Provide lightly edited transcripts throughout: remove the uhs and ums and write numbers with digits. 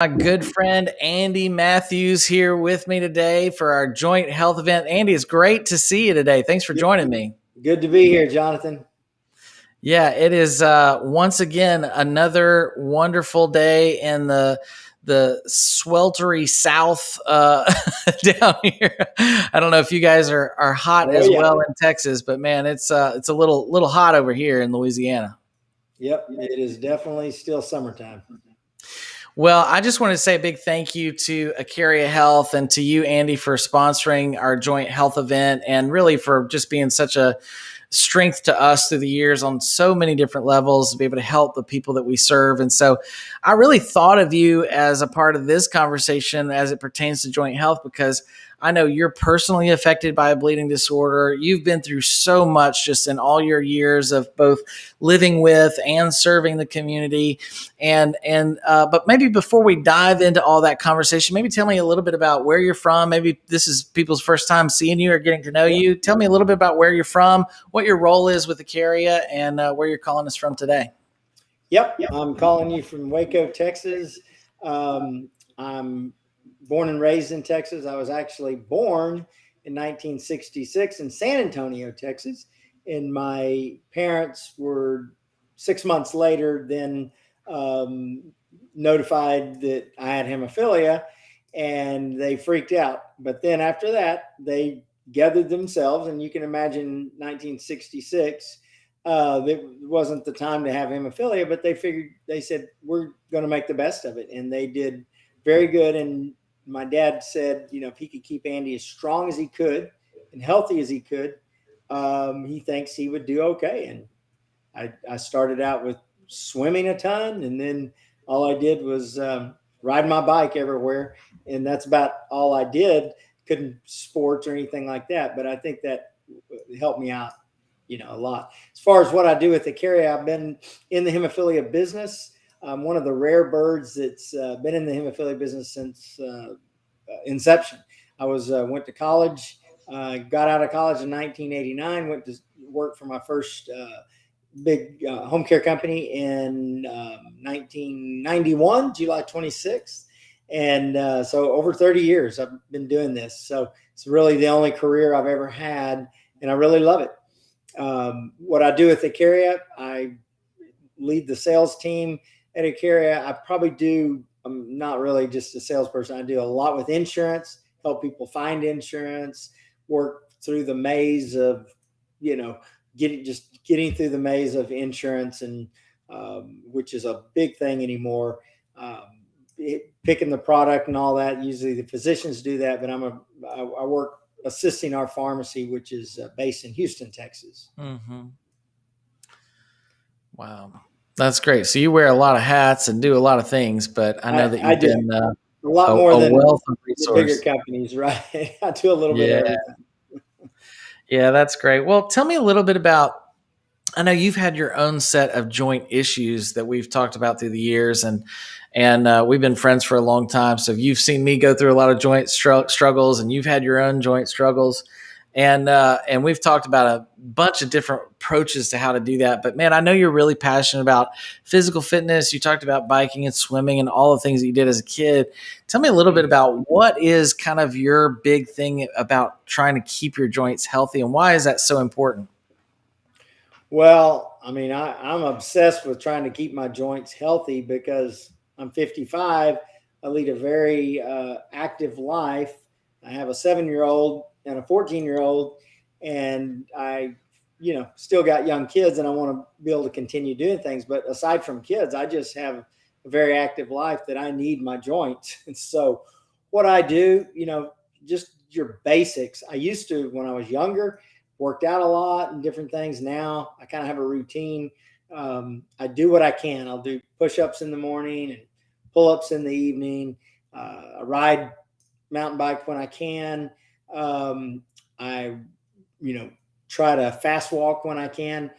My good friend Andy Matthews here with me today for our joint health event. Andy, it's great to see you today. Thanks for joining me. Good to be here, Jonathan. Yeah, it is once again another wonderful day in the sweltery South down here. I don't know if you guys are hot Oh as yeah. well in Texas, but man, it's a little hot over here in Louisiana. Yep, it is definitely still summertime. Well, I just want to say a big thank you to Acaria Health and to you, Andy, for sponsoring our joint health event and really for just being such a strength to us through the years on so many different levels to be able to help the people that we serve. And so I really thought of you as a part of this conversation as it pertains to joint health because I know you're personally affected by a bleeding disorder. You've been through so much just in all your years of both living with and serving the community. But maybe before we dive into all that conversation, maybe tell me a little bit about where you're from. Maybe this is people's first time seeing you or getting to know you. Tell me a little bit about where you're from, what your role is with Acaria, and where you're calling us from today. Yep, I'm calling you from Waco, Texas. I'm born and raised in Texas. I was actually born in 1966 in San Antonio, Texas, and my parents were 6 months later then notified that I had hemophilia, and they freaked out. But then after that, they gathered themselves, and you can imagine 1966. It wasn't the time to have hemophilia, but they said, we're going to make the best of it. And they did very good. And my dad said, if he could keep Andy as strong as he could and healthy as he could, he thinks he would do okay. And I started out with swimming a ton. And then all I did was ride my bike everywhere. And that's about all I did. Couldn't sports or anything like that. But I think that helped me out a lot. As far as what I do with Acaria, I've been in the hemophilia business. I'm one of the rare birds that's been in the hemophilia business since inception. I went to college, got out of college in 1989, went to work for my first big home care company in 1991, July 26th. And so over 30 years, I've been doing this. So it's really the only career I've ever had, and I really love it. What I do with Acaria, I lead the sales team at Acaria. I'm not really just a salesperson. I do a lot with insurance, help people find insurance, work through the maze of, getting through the maze of insurance, and which is a big thing anymore. Picking the product and all that. Usually the physicians do that, but I work assisting our pharmacy, which is based in Houston, Texas. Mm-hmm. Wow. That's great. So you wear a lot of hats and do a lot of things, but I know that you've been a lot more than wealth of the bigger resource. companies, right? I do a little bit of everything. Yeah, that's great. Well, tell me a little bit about, I know you've had your own set of joint issues that we've talked about through the years, and we've been friends for a long time. So you've seen me go through a lot of joint struggles, and you've had your own joint struggles, and we've talked about a bunch of different approaches to how to do that. But man, I know you're really passionate about physical fitness. You talked about biking and swimming and all the things that you did as a kid. Tell me a little bit about what is kind of your big thing about trying to keep your joints healthy, and why is that so important? Well, I mean, I'm obsessed with trying to keep my joints healthy because I'm 55. I lead a very active life. I have a 7-year-old and a 14-year-old, and I, still got young kids, and I want to be able to continue doing things. But aside from kids, I just have a very active life that I need my joints. And so what I do, just your basics. I used to, when I was younger, worked out a lot and different things. Now I kind of have a routine. I do what I can. I'll do push-ups in the morning and pull-ups in the evening. I ride mountain bike when I can. I, try to fast walk when I can.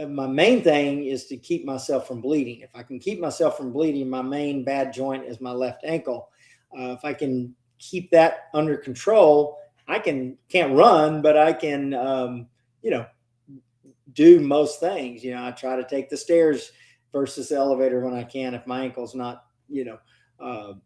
My main thing is to keep myself from bleeding. If I can keep myself from bleeding, my main bad joint is my left ankle. If I can keep that under control, I can't run, but I can, do most things. I try to take the stairs versus the elevator when I can, if my ankle's not,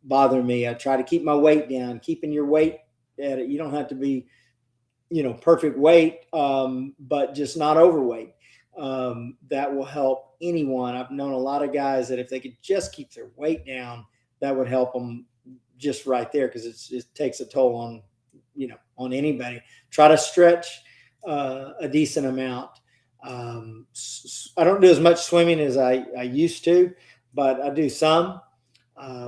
bother me. I try to keep my weight down. Keeping your weight at it. You don't have to be, perfect weight, but just not overweight. That will help anyone. I've known a lot of guys that if they could just keep their weight down, that would help them just right there, because it takes a toll on, on anybody. Try to stretch a decent amount. I don't do as much swimming as I used to, but I do some.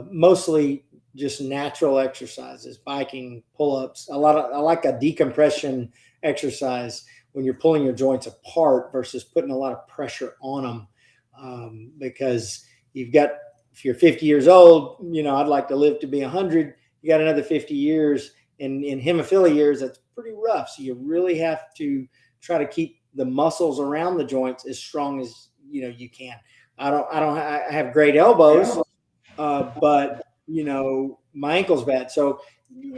Mostly just natural exercises, biking, pull-ups. I like a decompression exercise when you're pulling your joints apart versus putting a lot of pressure on them. Because if you're 50 years old, I'd like to live to be 100. You got another 50 years, and in hemophilia years, that's pretty rough. So you really have to try to keep the muscles around the joints as strong as you can. I have great elbows, but my ankle's bad. So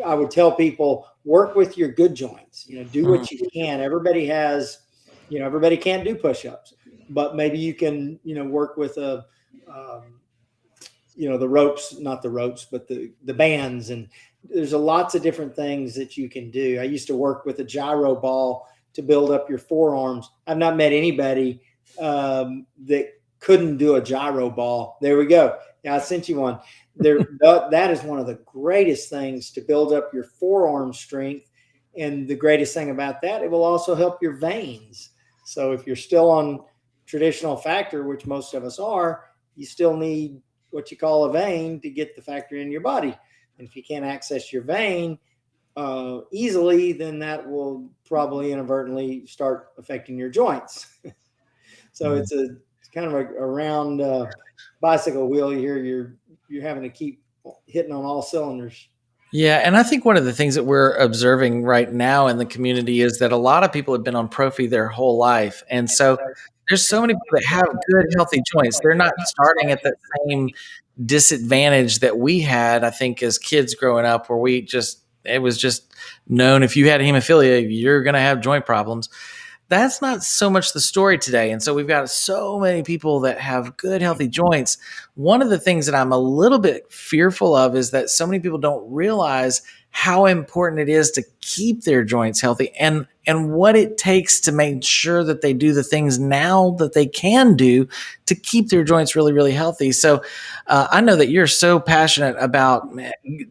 I would tell people, work with your good joints. Do what you can. Everybody everybody can't do push-ups, but maybe you can work with the ropes, not the ropes, but the bands. And there's lots of different things that you can do. I used to work with a gyro ball to build up your forearms. I've not met anybody that couldn't do a gyro ball. There we go. Yeah, I sent you one. That is one of the greatest things to build up your forearm strength. And the greatest thing about that, it will also help your veins. So if you're still on traditional factor, which most of us are, you still need what you call a vein to get the factor in your body. And if you can't access your vein easily, then that will probably inadvertently start affecting your joints. So it's kind of a round bicycle wheel here. You're having to keep hitting on all cylinders. Yeah, and I think one of the things that we're observing right now in the community is that a lot of people have been on prophy their whole life. And so there's so many people that have good, healthy joints. They're not starting at the same disadvantage that we had, I think, as kids growing up, where it was just known if you had hemophilia, you're going to have joint problems. That's not so much the story today. And so we've got so many people that have good, healthy joints. One of the things that I'm a little bit fearful of is that so many people don't realize how important it is to keep their joints healthy and what it takes to make sure that they do the things now that they can do to keep their joints really, really healthy. So I know that you're so passionate about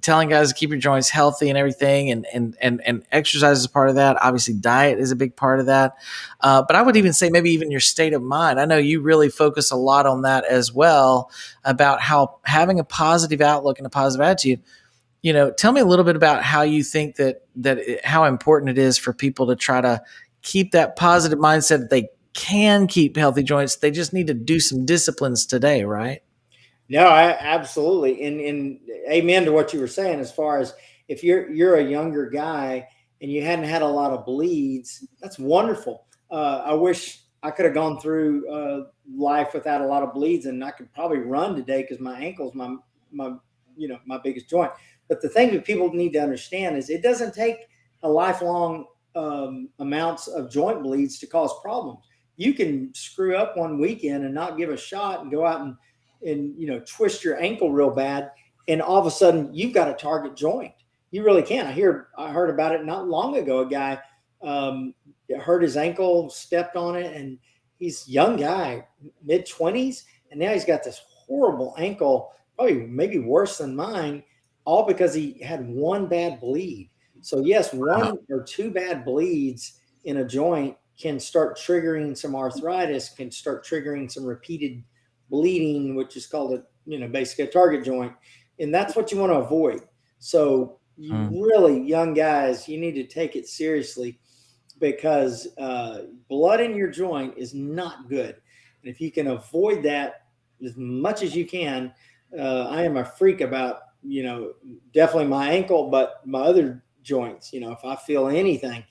telling guys to keep your joints healthy and everything, and exercise is part of that. Obviously, diet is a big part of that. But I would even say maybe even your state of mind. I know you really focus a lot on that as well, about how having a positive outlook and a positive attitude. Tell me a little bit about how you think how important it is for people to try to keep that positive mindset that they can keep healthy joints. They just need to do some disciplines today, right? No, absolutely. And amen to what you were saying, as far as if you're a younger guy and you hadn't had a lot of bleeds, that's wonderful. I wish I could have gone through life without a lot of bleeds, and I could probably run today, because my ankle's my biggest joint. But the thing that people need to understand is it doesn't take a lifelong amounts of joint bleeds to cause problems. You can screw up one weekend and not give a shot and go out and twist your ankle real bad, and all of a sudden you've got a target joint. You really can. I heard about it not long ago. A guy hurt his ankle, stepped on it, and he's a young guy, mid-20s, and now he's got this horrible ankle, probably maybe worse than mine, all because he had one bad bleed. So yes, one or two bad bleeds in a joint can start triggering some arthritis, can start triggering some repeated bleeding, which is called basically a target joint. And that's what you want to avoid. So you really, young guys, you need to take it seriously, because blood in your joint is not good. And if you can avoid that as much as you can, I am a freak about, definitely my ankle, but my other joints. If I feel anything,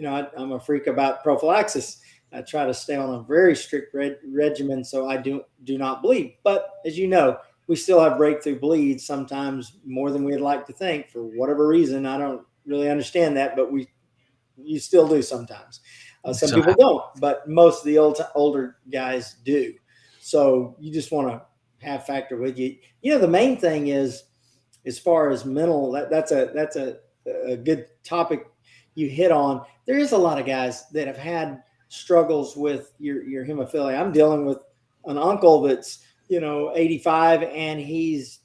I'm a freak about prophylaxis. I try to stay on a very strict regimen so I do not bleed. But as you know, we still have breakthrough bleeds, sometimes more than we'd like to think, for whatever reason. I don't really understand that, but you still do sometimes. Some people don't, but most of the older guys do. So you just want to have factor with you. The main thing is, as far as mental, that's a good topic you hit on. There is a lot of guys that have had struggles with your hemophilia. I'm dealing with an uncle that's 85, and he's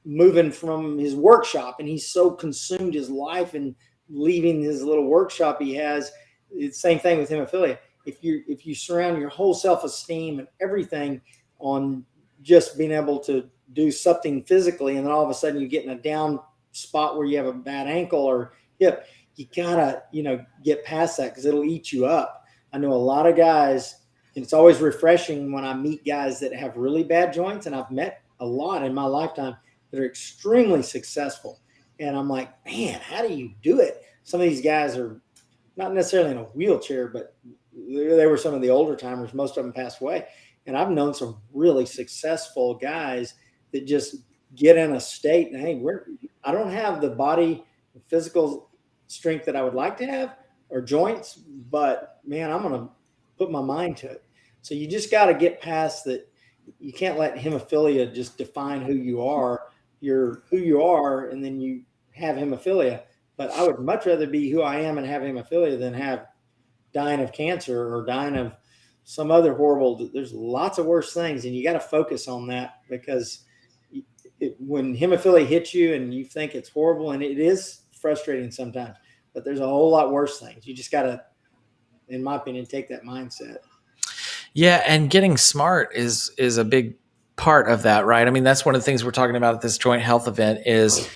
moving from his workshop, and he's so consumed his life and leaving his little workshop he has. It's the same thing with hemophilia. If you surround your whole self-esteem and everything on just being able to do something physically, and then all of a sudden you get in a down spot where you have a bad ankle or hip, you gotta get past that, because it'll eat you up. I know a lot of guys, and it's always refreshing when I meet guys that have really bad joints, and I've met a lot in my lifetime that are extremely successful, and I'm like, man, how do you do it? Some of these guys are not necessarily in a wheelchair, but they were some of the older timers. Most of them passed away. And I've known some really successful guys that just get in a state and, hey, I don't have the body, physical strength that I would like to have, or joints, but man, I'm going to put my mind to it. So you just got to get past that. You can't let hemophilia just define who you are. You're who you are, and then you have hemophilia. But I would much rather be who I am and have hemophilia than have dying of cancer or dying of some other horrible. There's lots of worse things, and you got to focus on that, because when hemophilia hits you and you think it's horrible, and it is frustrating sometimes, but there's a whole lot worse things. You just got to, in my opinion, take that mindset. Yeah, and getting smart is a big part of that, right? I mean, that's one of the things we're talking about at this joint health event is,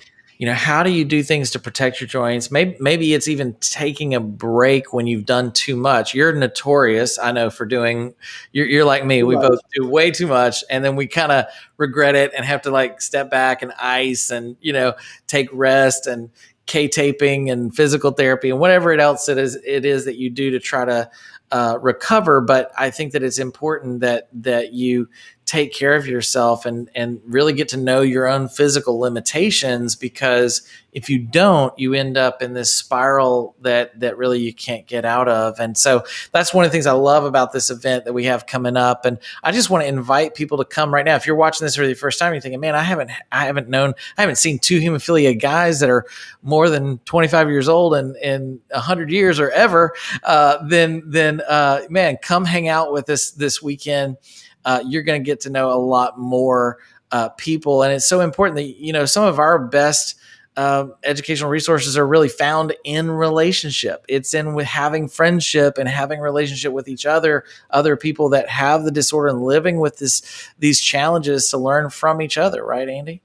how do you do things to protect your joints? Maybe it's even taking a break when you've done too much. You're notorious, I know, for doing, you're like me. We both do way too much, and then we kind of regret it and have to like step back and ice and, take rest and K-taping and physical therapy and whatever else it is that you do to try to recover. But I think that it's important that you take care of yourself and really get to know your own physical limitations, because if you don't, you end up in this spiral that really you can't get out of. And so that's one of the things I love about this event that we have coming up. And I just want to invite people to come right now. If you're watching this for the first time, you're thinking, man, I haven't seen two hemophilia guys that are more than 25 years old in 100 years or ever, then man, come hang out with us this weekend. You're going to get to know a lot more people. And it's so important that, some of our best educational resources are really found in relationship. It's in with having friendship and having relationship with each other people that have the disorder and living with these challenges, to learn from each other. Right, Andy?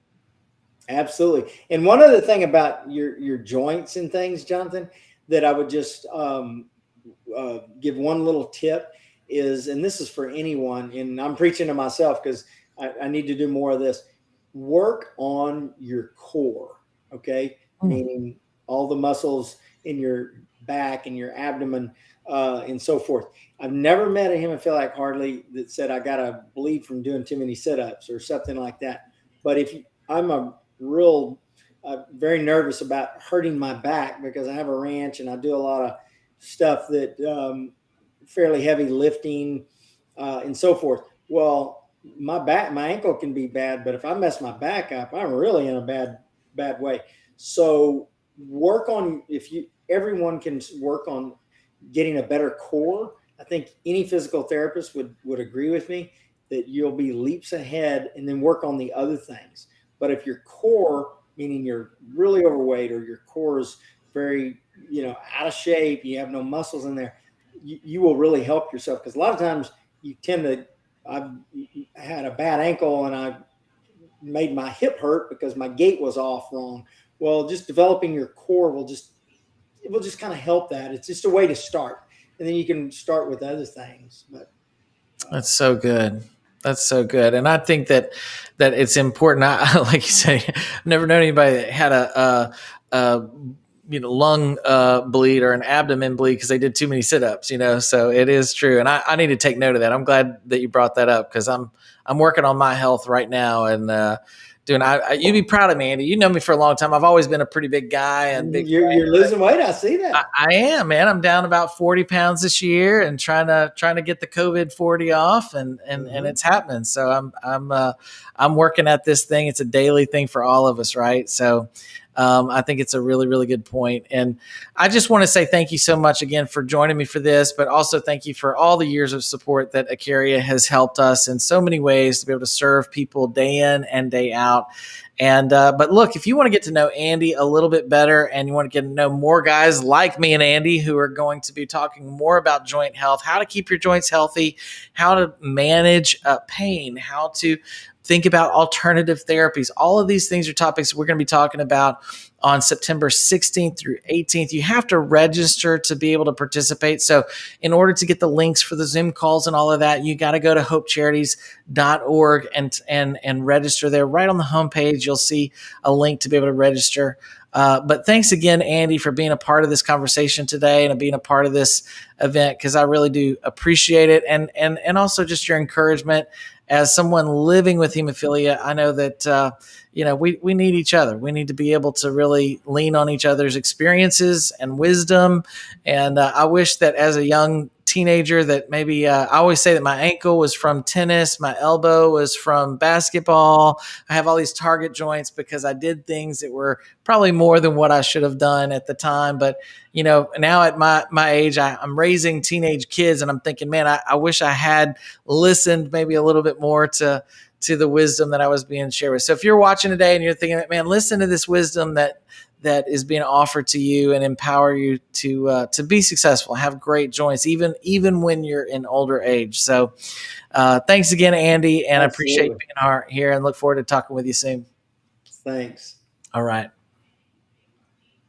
Absolutely. And one other thing about your joints and things, Jonathan, that I would just give one little tip is, and this is for anyone, and I'm preaching to myself because I need to do more of this. Work on your core, okay? Meaning all the muscles in your back and your abdomen and so forth. I've never met a hemophiliac hardly that said I got to bleed from doing too many sit-ups or something like that. But I'm a real very nervous about hurting my back, because I have a ranch and I do a lot of stuff that fairly heavy lifting and so forth. Well, my ankle can be bad, but if I mess my back up, I'm really in a bad way. So everyone can work on getting a better core. I think any physical therapist would agree with me that you'll be leaps ahead, and then work on the other things. But if your core, meaning you're really overweight, or your core is very, out of shape, you have no muscles in there, you will really help yourself. Because a lot of times I had a bad ankle and I made my hip hurt because my gait was off wrong. Well, just developing your core will just kind of help that. It's just a way to start, and then you can start with other things. But that's so good. That's so good. And I think that it's important. Like you say, I've never known anybody that had a lung bleed or an abdomen bleed because they did too many sit-ups, so it is true. And I need to take note of that. I'm glad that you brought that up, because I'm working on my health right now, and doing. You'd be proud of me, Andy. You know me for a long time. I've always been a pretty big guy and big frame. You're losing weight. I see that. I am, man. I'm down about 40 pounds this year and trying to get the COVID 40 off, and it's happening. So I'm working at this thing. It's a daily thing for all of us, right? So I think it's a really, really good point. And I just want to say thank you so much again for joining me for this, but also thank you for all the years of support that Acaria has helped us in so many ways to be able to serve people day in and day out. And but look, if you want to get to know Andy a little bit better and you want to get to know more guys like me and Andy who are going to be talking more about joint health, how to keep your joints healthy, how to manage pain, how to think about alternative therapies. All of these things are topics we're going to be talking about on September 16th through 18th. You have to register to be able to participate. So in order to get the links for the Zoom calls and all of that, you got to go to hopecharities.org and register there. Right on the homepage, you'll see a link to be able to register. But thanks again, Andy, for being a part of this conversation today and being a part of this event, because I really do appreciate it. And also just your encouragement. As someone living with hemophilia, I know that we need each other. We need to be able to really lean on each other's experiences and wisdom. And I wish that as a young teenager that maybe I always say that my ankle was from tennis, my elbow was from basketball. I have all these target joints because I did things that were probably more than what I should have done at the time. But now at my age, I'm raising teenage kids, and I'm thinking, man, I wish I had listened maybe a little bit more to the wisdom that I was being shared with. So if you're watching today and you're thinking, man, listen to this wisdom that is being offered to you and empower you to be successful, have great joints, even when you're in older age. So thanks again, Andy, and I appreciate you being here and look forward to talking with you soon. Thanks. All right.